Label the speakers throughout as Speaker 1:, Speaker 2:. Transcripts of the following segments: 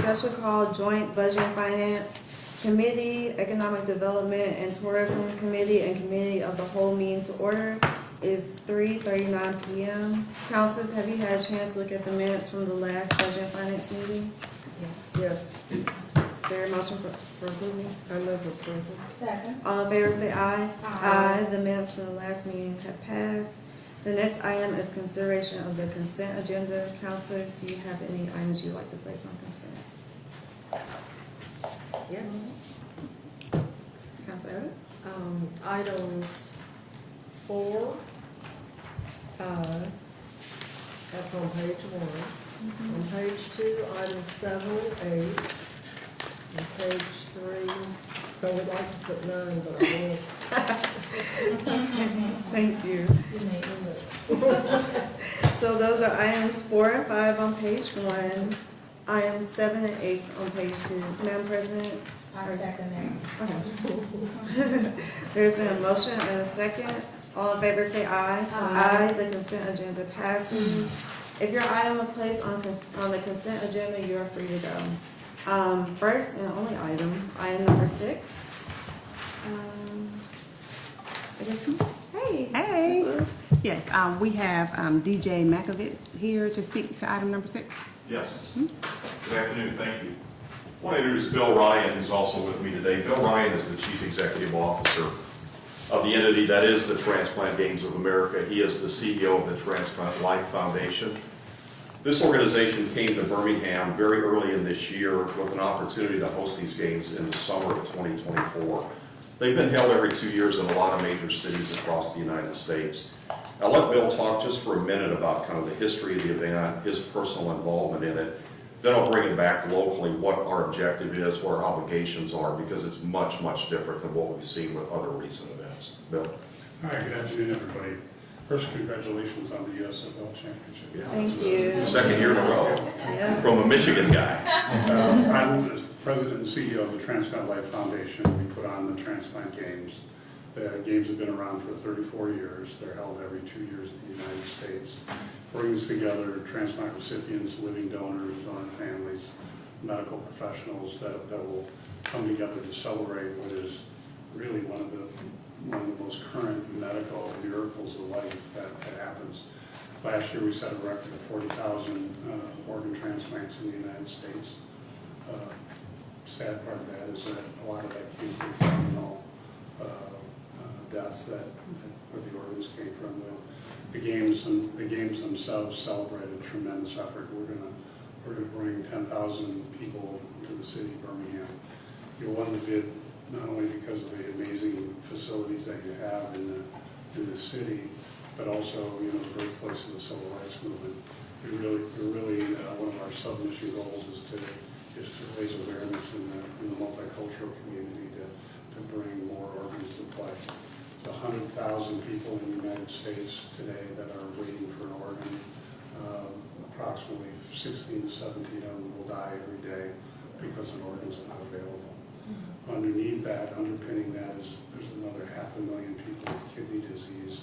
Speaker 1: special call joint budget and finance committee, economic development and tourism committee, and committee of the whole meeting to order. Is 3:39 p.m. Councilors, have you had a chance to look at the minutes from the last budget and finance meeting?
Speaker 2: Yes.
Speaker 1: Is there a motion for approval?
Speaker 2: I move approval.
Speaker 3: Second.
Speaker 1: All in favor say aye.
Speaker 3: Aye.
Speaker 1: The minutes from the last meeting have passed. The next item is consideration of the consent agenda. Councilors, do you have any items you'd like to place on consent?
Speaker 2: Yes.
Speaker 1: Council Everett?
Speaker 2: Items 4, 5, that's on page 1. On page 2, items 7 and 8. On page 3, I would like to put 9, but I won't.
Speaker 1: Thank you. So those are items 4 and 5 on page 1, items 7 and 8 on page 2. Madam President?
Speaker 3: I second that.
Speaker 1: Okay. There's been a motion and a second. All in favor say aye.
Speaker 3: Aye.
Speaker 1: The consent agenda passes. If your item was placed on the consent agenda, you are free to go. First and only item number 6. I guess, hey.
Speaker 4: Hey.
Speaker 1: Ms. Lewis.
Speaker 4: Yes, we have DJ Makovitz here to speak to item number 6.
Speaker 5: Yes. Good afternoon, thank you. I want to introduce Bill Ryan, who's also with me today. Bill Ryan is the Chief Executive Officer of the entity that is the Transplant Games of America. He is the CEO of the Transplant Life Foundation. This organization came to Birmingham very early in this year with an opportunity to host these games in the summer of 2024. They've been held every 2 years in a lot of major cities across the United States. I'll let Bill talk just for a minute about kind of the history of the event, his personal involvement in it. Then I'll bring it back locally, what our objective is, what our obligations are, because it's much, much different than what we've seen with other recent events. Bill?
Speaker 6: All right, good afternoon, everybody. First, congratulations on the USFL championship.
Speaker 5: Yeah.
Speaker 1: Thank you.
Speaker 5: Second year in a row,
Speaker 1: Yeah.
Speaker 5: from a Michigan guy.
Speaker 6: I'm the president and CEO of the Transplant Life Foundation. We put on the Transplant Games. The games have been around for 34 years. They're held every 2 years in the United States. Brings together transplant recipients, living donors, donor families, medical professionals that will come together to celebrate what is really one of the most current medical miracles of life that happens. Last year we set a record of 40,000 organ transplants in the United States. Sad part of that is that a lot of that came from fentanyl deaths where the organs came from. The games themselves celebrated tremendous effort. We're gonna bring 10,000 people to the city of Birmingham. You won the bid not only because of the amazing facilities that you have in the city, but also the birthplace of the civil rights movement. We're really one of our sub-mission goals is to raise awareness in the multicultural community to bring more organs to play. There's 100,000 people in the United States today that are waiting for an organ. Approximately 16 to 17 of them will die every day because an organ is not available. Underneath that, underpinning that is there's another 500,000 people with kidney disease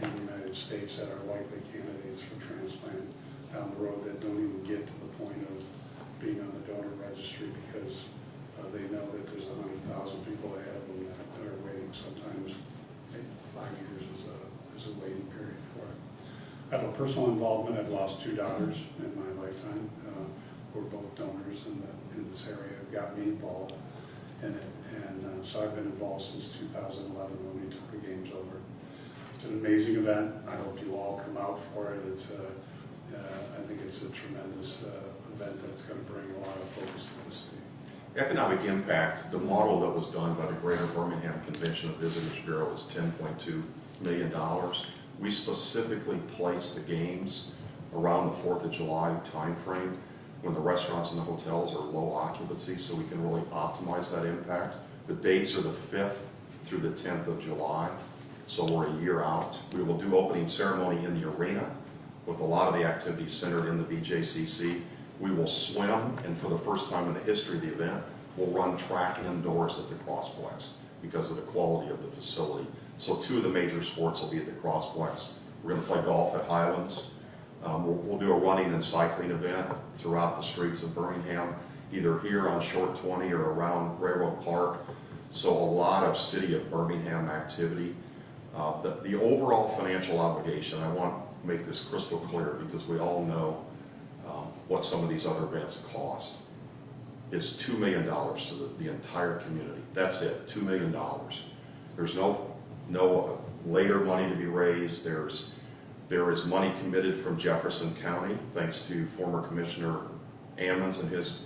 Speaker 6: in the United States that are likely candidates for transplant down the road that don't even get to the point of being on the donor registry because they know that there's 100,000 people ahead of them that are waiting. Sometimes 5 years is a waiting period for it. I have a personal involvement. I've lost 2 daughters in my lifetime who are both donors in this area. Got me involved in it, and so I've been involved since 2011 when we took the games over. It's an amazing event. I hope you all come out for it. I think it's a tremendous event that's going to bring a lot of focus to the city.
Speaker 5: Economic impact, the model that was done by the Greater Birmingham Convention of Visitors Bureau is $10.2 million. We specifically placed the games around the 4th of July timeframe when the restaurants and the hotels are low occupancy, so we can really optimize that impact. The dates are the 5th through the 10th of July, so we're a year out. We will do opening ceremony in the arena with a lot of the activities centered in the BJCC. We will swim, and for the first time in the history of the event, we'll run track indoors at the Crossplex because of the quality of the facility. So 2 of the major sports will be at the Crossplex. We're going to play golf at Highlands. We'll do a running and cycling event throughout the streets of Birmingham. either here on Short 20 or around Railroad Park. So a lot of City of Birmingham activity. The overall financial obligation, I want to make this crystal clear because we all know what some of these other events cost, is $2 million to the entire community. That's it, $2 million. There's no later money to be raised. There is money committed from Jefferson County, thanks to former Commissioner Ammons and his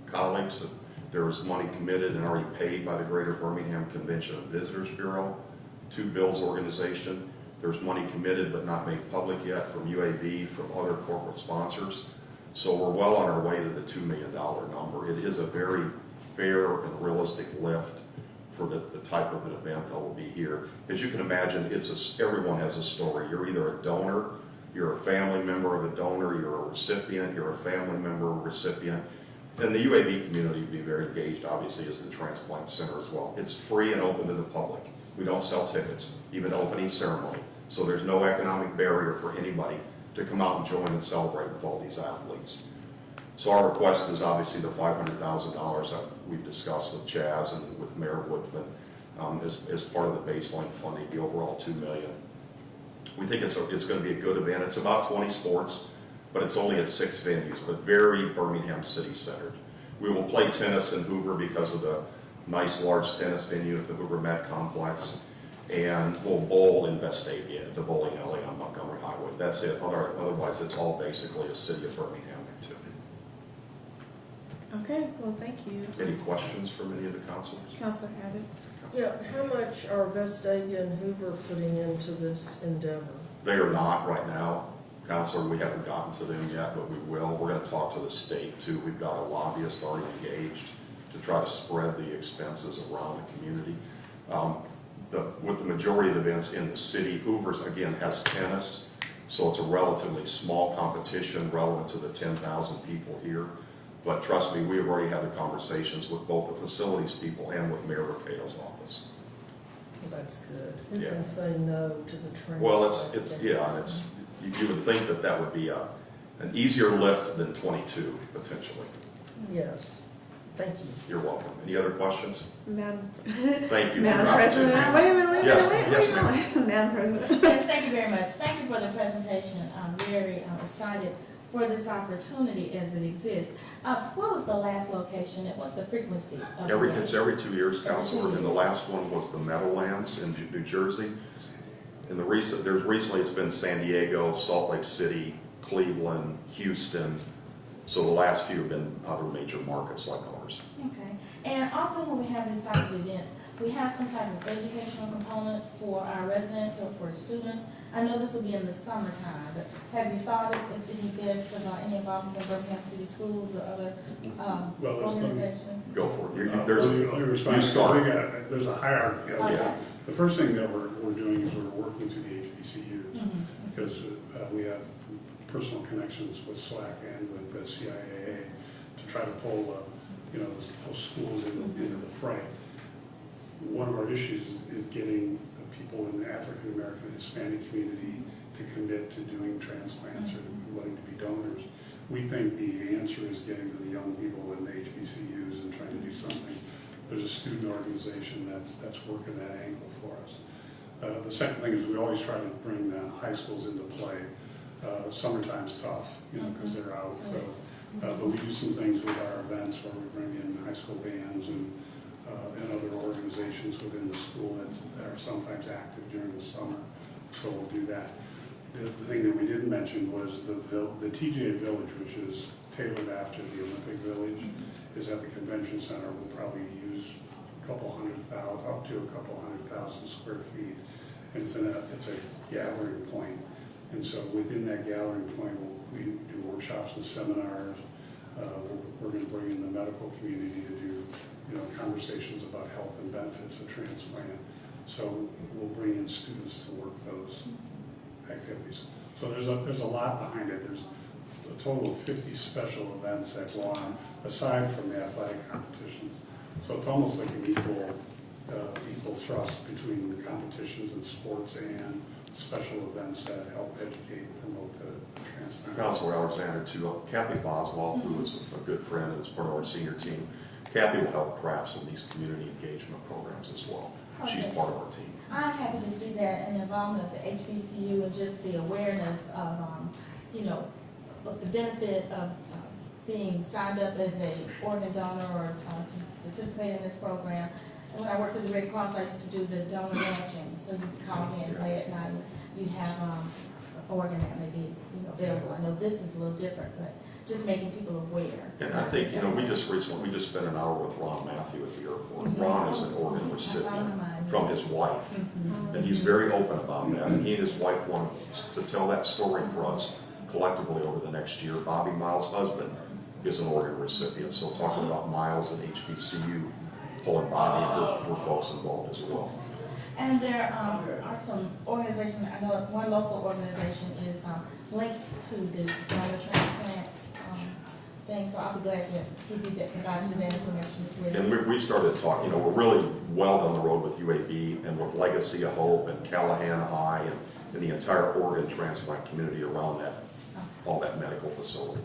Speaker 5: colleagues. There is money committed and already paid by the Greater Birmingham Convention and Visitors Bureau to Bill's organization. There's money committed but not made public yet from UAB, from other corporate sponsors. So we're well on our way to the $2 million number. It is a very fair and realistic lift for the type of an event that will be here. As you can imagine, everyone has a story. You're either a donor, you're a family member of a donor, you're a recipient, you're a family member or recipient. And the UAB community would be very engaged, obviously, as the transplant center as well. It's free and open to the public. We don't sell tickets, even opening ceremony. So there's no economic barrier for anybody to come out and join and celebrate with all these athletes. So our request is obviously the $500,000 that we've discussed with Chaz and with Mayor Woodfin as part of the baseline funding, the overall $2 million. We think it's going to be a good event. It's about 20 sports, but it's only at 6 venues, but very Birmingham City centered. We will play tennis in Hoover because of the nice large tennis venue at the Hoover Met Complex, and we'll bowl in Vestavia at the bowling alley on Montgomery Highway. That's it. Otherwise, it's all basically a City of Birmingham activity.
Speaker 1: Okay, well, thank you.
Speaker 5: Any questions from any of the councilors?
Speaker 1: Counselor Abbott?
Speaker 2: Yeah, how much are Vestavia and Hoover putting into this endeavor?
Speaker 5: They are not right now. Counselor, we haven't gotten to them yet, but we will. We're going to talk to the state too. We've got a lobbyist already engaged to try to spread the expenses around the community. With the majority of the events in the city, Hoover's again has tennis, so it's a relatively small competition relevant to the 10,000 people here. But trust me, we have already had the conversations with both the facilities people and with Mayor Mercado's office.
Speaker 2: Well, that's good. Who
Speaker 5: Yeah.
Speaker 2: can say no to the transplant?
Speaker 5: Well, you would think that would be an easier lift than 22 potentially.
Speaker 2: Yes, thank you.
Speaker 5: You're welcome. Any other questions?
Speaker 1: Madam,
Speaker 5: Thank you.
Speaker 1: Madam
Speaker 5: for the
Speaker 1: President,
Speaker 5: opportunity.
Speaker 1: wait a minute,
Speaker 5: Yes,
Speaker 1: wait a minute. Madam President.
Speaker 3: Yes, thank you very much. Thank you for the presentation. I'm very excited for this opportunity as it exists. What was the last location? What's the frequency of the
Speaker 5: It's every 2 years,
Speaker 3: Every
Speaker 5: Counselor,
Speaker 3: 2
Speaker 5: and the
Speaker 3: years.
Speaker 5: last one was the Meadowlands in New Jersey. And recently it's been San Diego, Salt Lake City, Cleveland, Houston. So the last few have been other major markets like ours.
Speaker 3: Okay. And often when we have this type of events, we have some type of educational components for our residents or for students. I know this will be in the summertime, but have you thought of any this about any involvement in Birmingham City Schools or other
Speaker 6: Well, there's no-
Speaker 3: organizations?
Speaker 5: Go for it.
Speaker 6: Let me respond.
Speaker 5: You start.
Speaker 6: There's a hierarchy.
Speaker 3: Okay.
Speaker 6: The first thing that we're doing is we're working through the HBCUs
Speaker 3: Mhm.
Speaker 6: because we have personal connections with SWAC and with the CIAA to try to pull those schools into the fray. One of our issues is getting the people in the African American Hispanic community to commit to doing transplants or willing to be donors. We think the answer is getting to the young people in the HBCUs and trying to do something. There's a student organization that's working that angle for us. The second thing is we always try to bring the high schools into play. Summertime's tough, because they're out. So, but we do some things with our events where we bring in high school bands and other organizations within the school that are sometimes active during the summer. So we'll do that. The thing that we didn't mention was the TGA Village, which is tailored after the Olympic Village, is at the convention center. We'll probably use up to a couple 100,000 square feet. And it's a gathering point. And so within that gathering point, we do workshops and seminars. We're going to bring in the medical community to do conversations about health and benefits of transplant. So we'll bring in students to work those activities. So there's a lot behind it. There's a total of 50 special events that go on aside from the athletic competitions. So it's almost like an equal thrust between the competitions and sports and special events that help educate and promote the transplant.
Speaker 5: Counselor Alexander, too, Kathy Boswell, who is a good friend and is part of our senior team. Kathy will help craft some of these community engagement programs as well. She's
Speaker 3: Okay.
Speaker 5: part of our team.
Speaker 3: I'm happy to see that and involvement of the HBCU and just the awareness of, of the benefit of being signed up as a organ donor or to participate in this program. And when I worked with the Red Cross, I used to do the donor matching, so you could call me and play at night. You'd have an organ that may be available. I know this is a little different, but just making people aware.
Speaker 5: And I think, we just spent an hour with Ron Matthew at the airport. Ron is an organ recipient from his wife, and he's very open about that. And he and his wife want to tell that story for us collectively over the next year. Bobby Miles' husband is an organ recipient, so talking about Miles and HBCU, pulling Bobby and her folks involved as well.
Speaker 3: And there are some organizations, I know one local organization is linked to this donor transplant thing, so I'll be glad to give you that, provide you that information as well.
Speaker 5: And we've started talking, we're really well down the road with UAB and with Legacy of Hope and Callahan High and the entire organ transplant community around that, all that medical facility.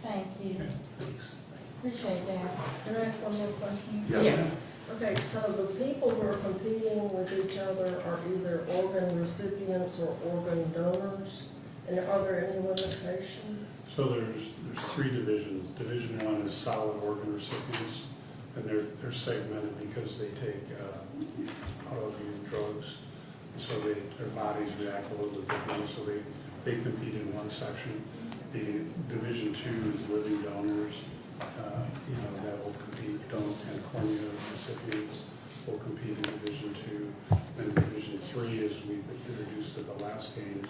Speaker 3: Thank you.
Speaker 6: Thanks.
Speaker 3: Appreciate that.
Speaker 2: Can I ask one more question?
Speaker 1: Yes.
Speaker 2: Okay, so the people who are competing with each other are either organ recipients or organ donors? And are there any limitations?
Speaker 6: So there's three divisions. Division one is solid organ recipients, and they're segmented because they take autoimmune drugs. So their bodies react a little bit differently, so they compete in one section. The division two is living donors, that will compete, and cornea recipients will compete in division two. Then division three is we've introduced at the last games,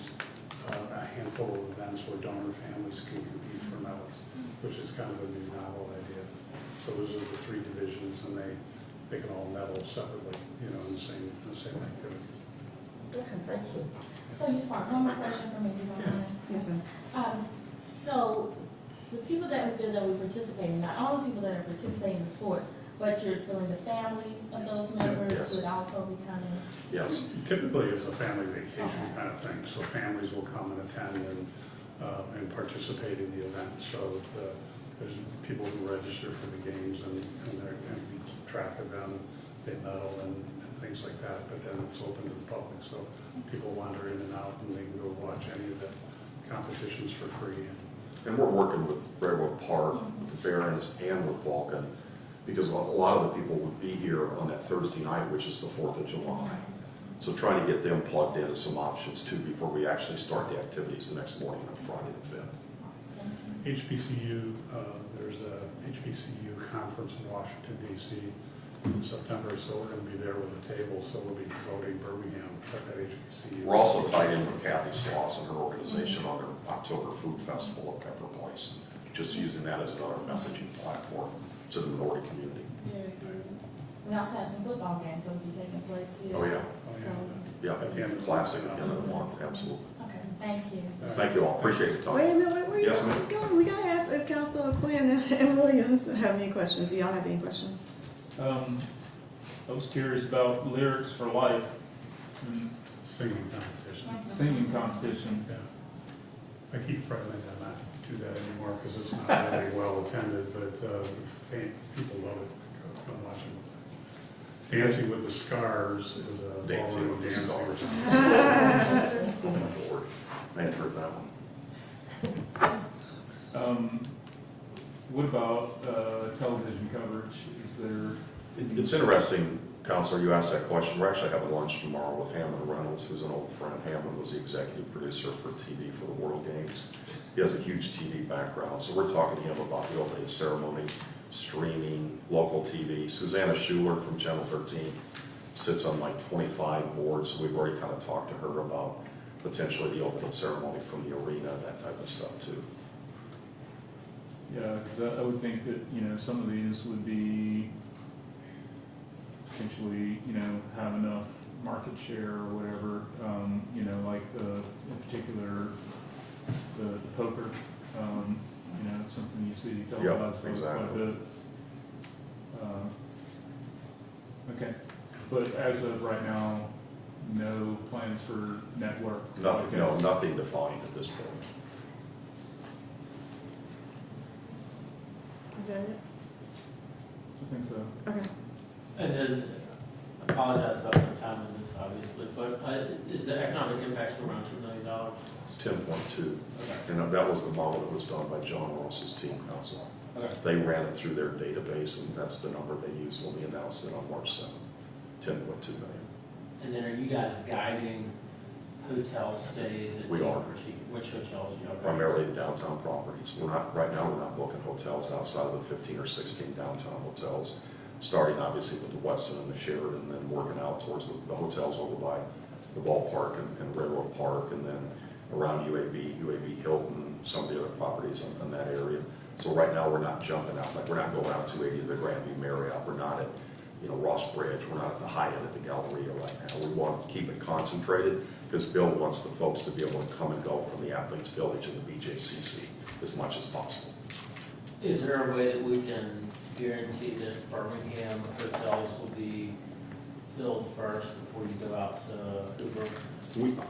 Speaker 6: a handful of events where donor families can compete for medals, which is kind of a new novel idea. So those are the three divisions, and they can all medal separately, in the same activity.
Speaker 2: Okay, thank you.
Speaker 3: So you sparked one more question for me, if you don't mind.
Speaker 1: Yes, sir.
Speaker 3: So the people that we feel that we participate in, not all the people that are participating in sports, but you're feeling the families of those members
Speaker 5: Yes.
Speaker 3: would also be coming.
Speaker 5: Yes.
Speaker 6: Typically, it's a family vacation kind of thing, so families will come and attend and participate in the event. So there's people who register for the games and we keep track of them, they medal and things like that, but then it's open to the public, so people wander in and out and they can go watch any of the competitions for free.
Speaker 5: And we're working with Redwood Park, with the Barons, and with Vulcan, because a lot of the people would be here on that Thursday night, which is the 4th of July. So trying to get them plugged into some options too before we actually start the activities the next morning on Friday the 5th.
Speaker 6: HBCU, there's a HBCU conference in Washington DC in September, so we're going to be there with a table, so we'll be promoting Birmingham at that HBCU.
Speaker 5: We're also tied in with Kathy Sloss and her organization on their October Food Festival at Pepper Place, just using that as another messaging platform to the minority community.
Speaker 3: Very good. We also have some football games that will be taking place here.
Speaker 5: Oh, yeah.
Speaker 3: So,
Speaker 5: Yeah,
Speaker 6: At the end of the
Speaker 5: classic
Speaker 6: month.
Speaker 5: at the end of the month, absolutely.
Speaker 3: okay, thank you.
Speaker 5: Thank you all, appreciate your time.
Speaker 1: Wait a minute, where you
Speaker 5: Yes, ma'am.
Speaker 1: going? We gotta ask if Councilor Quinn and Williams have any questions. Do y'all have any questions?
Speaker 7: I was curious about Lyrics for Life,
Speaker 6: Singing competition.
Speaker 7: singing competition.
Speaker 6: Yeah. I keep threatening to not do that anymore because it's not really well attended, but people love it. Come watch it. Dancing with the Scars is a
Speaker 5: Dancing
Speaker 6: ballroom
Speaker 5: with the
Speaker 6: dancing.
Speaker 5: Stars. Oh my Lord, I hadn't heard that one.
Speaker 7: What about television coverage? Is there?
Speaker 5: It's interesting, Counselor, you asked that question. We're actually having lunch tomorrow with Hammond Reynolds, who's an old friend. Hammond was the executive producer for TV for the World Games. He has a huge TV background, so we're talking to him about the opening ceremony, streaming, local TV. Susanna Schuler from Channel 13 sits on like 25 boards, so we've already kind of talked to her about potentially the opening ceremony from the arena, that type of stuff too.
Speaker 7: Yeah, because I would think that some of these would be potentially have enough market share or whatever. Like in particular the poker. It's something you see televised quite a
Speaker 5: exactly.
Speaker 7: bit. Okay, but as of right now, no plans for network?
Speaker 5: Nothing, no, nothing defined at this point.
Speaker 1: Is that it?
Speaker 7: I think so.
Speaker 1: Okay.
Speaker 8: And then, I apologize about the time of this, obviously, but is the economic impact around $2 million?
Speaker 5: It's 10.2.
Speaker 8: Okay.
Speaker 5: And that was the model that was done by John Ross's team council.
Speaker 8: Okay.
Speaker 5: They ran it through their database, and that's the number they used when we announced it on March 7th, 10.2 million.
Speaker 8: And then are you guys guiding hotel stays at
Speaker 5: We are.
Speaker 8: Which hotels are you guiding?
Speaker 5: Primarily the downtown properties. We're not, right now, we're not booking hotels outside of the 15 or 16 downtown hotels, starting obviously with the Westin and the Sheraton, and then working out towards the hotels over by the ballpark and Railroad Park, and then around UAB Hilton, some of the other properties in that area. So right now, we're not jumping out, like we're not going out 280 to the Grandview Marriott. We're not at, Ross Bridge. We're not at the Hyatt at the Galleria right now. We want to keep it concentrated because Bill wants the folks to be able to come and go from the Athletes Village and the BJCC as much as possible.
Speaker 8: Is there a way that we can guarantee that Birmingham hotels will be filled first before you go out to Hoover?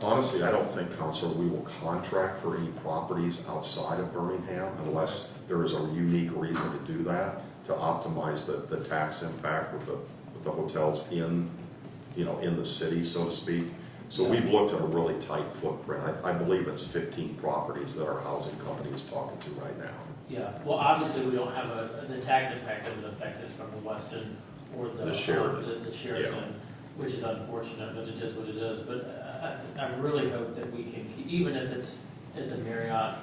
Speaker 5: Honestly, I don't think, Counselor, we will contract for any properties outside of Birmingham unless there is a unique reason to do that, to optimize the tax impact with the hotels in the city, so to speak. So we've looked at a really tight footprint. I believe it's 15 properties that our housing company is talking to right now.
Speaker 8: Yeah, well, obviously, we don't have the tax impact doesn't affect us from the Westin or
Speaker 5: The Sheraton.
Speaker 8: the Sheraton, which is unfortunate, but it is what it is. But I really hope that we can keep, even if it's at the Marriott,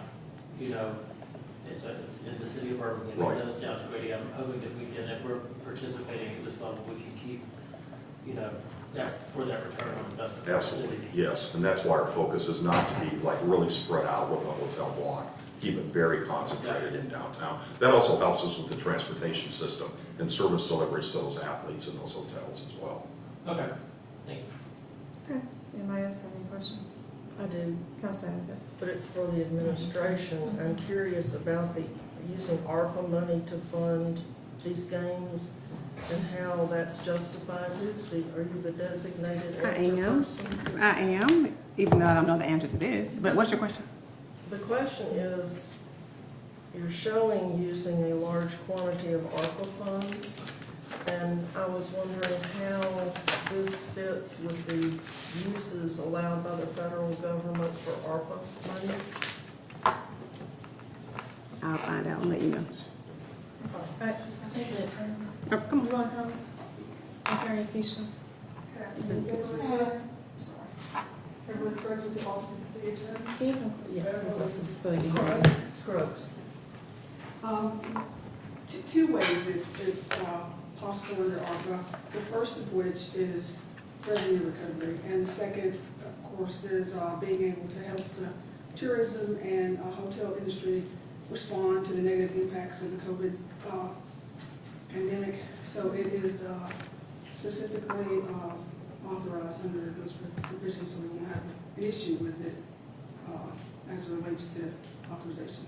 Speaker 8: it's in the city of Birmingham,
Speaker 5: Right.
Speaker 8: it goes down to 80. I'm hoping that we can, if we're participating at this level, we can keep, for that return on investment. for the
Speaker 5: Absolutely,
Speaker 8: city.
Speaker 5: yes. And that's why our focus is not to be like really spread out with the hotel block. Keep it very concentrated in downtown. That also helps us with the transportation system and service deliveries to those athletes in those hotels as well.
Speaker 8: Okay, thank you.
Speaker 1: Okay. Anybody else have any questions?
Speaker 2: I do,
Speaker 1: Council Abbott?
Speaker 2: but it's for the administration. I'm curious about using ARPA money to fund these games and how that's justified. Are you the designated
Speaker 4: I
Speaker 2: answer
Speaker 4: am.
Speaker 2: person?
Speaker 4: I am, even though I don't know the answer to this, but what's your question?
Speaker 2: The question is, you're showing using a large quantity of ARPA funds, and I was wondering how this fits with the uses allowed by the federal government for ARPA money.
Speaker 4: I'll find out and let you know.
Speaker 1: I
Speaker 3: think the attorney.
Speaker 4: Oh, come on.
Speaker 1: You want to comment? Attorney Keisha?
Speaker 9: Everyone starts with the office of the city attorney.
Speaker 1: Yeah. So you can hear.
Speaker 2: Scruggs.
Speaker 9: Two ways it's possible under ARPA. The first of which is revenue recovery, and the second, of course, is being able to help the tourism and hotel industry respond to the negative impacts of the COVID pandemic. So it is specifically authorized under those provisions, so we won't have an issue with it as it relates to authorization.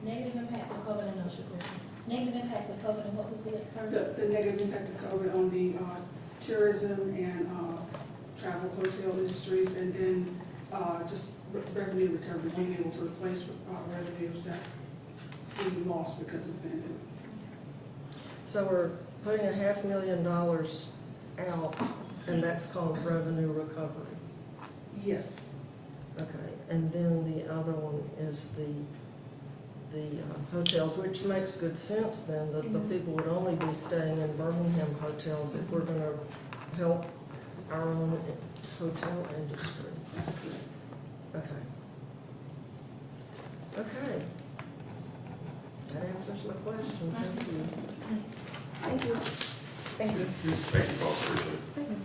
Speaker 3: Negative impact of COVID, and no, your question. Negative impact of COVID, and what was the first?
Speaker 9: The negative impact of COVID on the tourism and travel hotel industries, and then just revenue recovery, being able to replace revenues that we lost because of the pandemic.
Speaker 2: So we're putting $500,000 out, and that's called revenue recovery.
Speaker 9: Yes.
Speaker 2: Okay, and then the other one is the hotels, which makes good sense then, that the people would only be staying in Birmingham hotels if we're gonna help our own hotel industry.
Speaker 9: That's good.
Speaker 2: Okay. Okay. That answers my question, thank you.
Speaker 1: Thank you. Thank you.
Speaker 5: Thank you both, appreciate it.
Speaker 1: Thank you.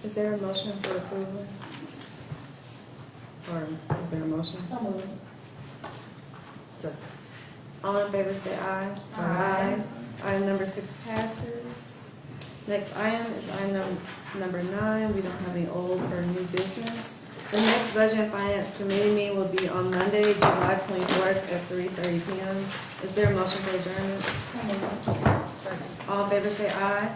Speaker 1: Is there a motion for approval? Or is there a motion?
Speaker 3: So moved.
Speaker 2: So,
Speaker 1: All in favor say aye.
Speaker 3: Aye.
Speaker 1: Item number 6 passes. Next item is item number 9. We don't have any old or new business. The next Budget and Finance Committee meeting will be on Monday, July 24th at 3:30 p.m. Is there a motion for adjournment?
Speaker 3: So moved.
Speaker 2: second.
Speaker 1: All in favor say aye.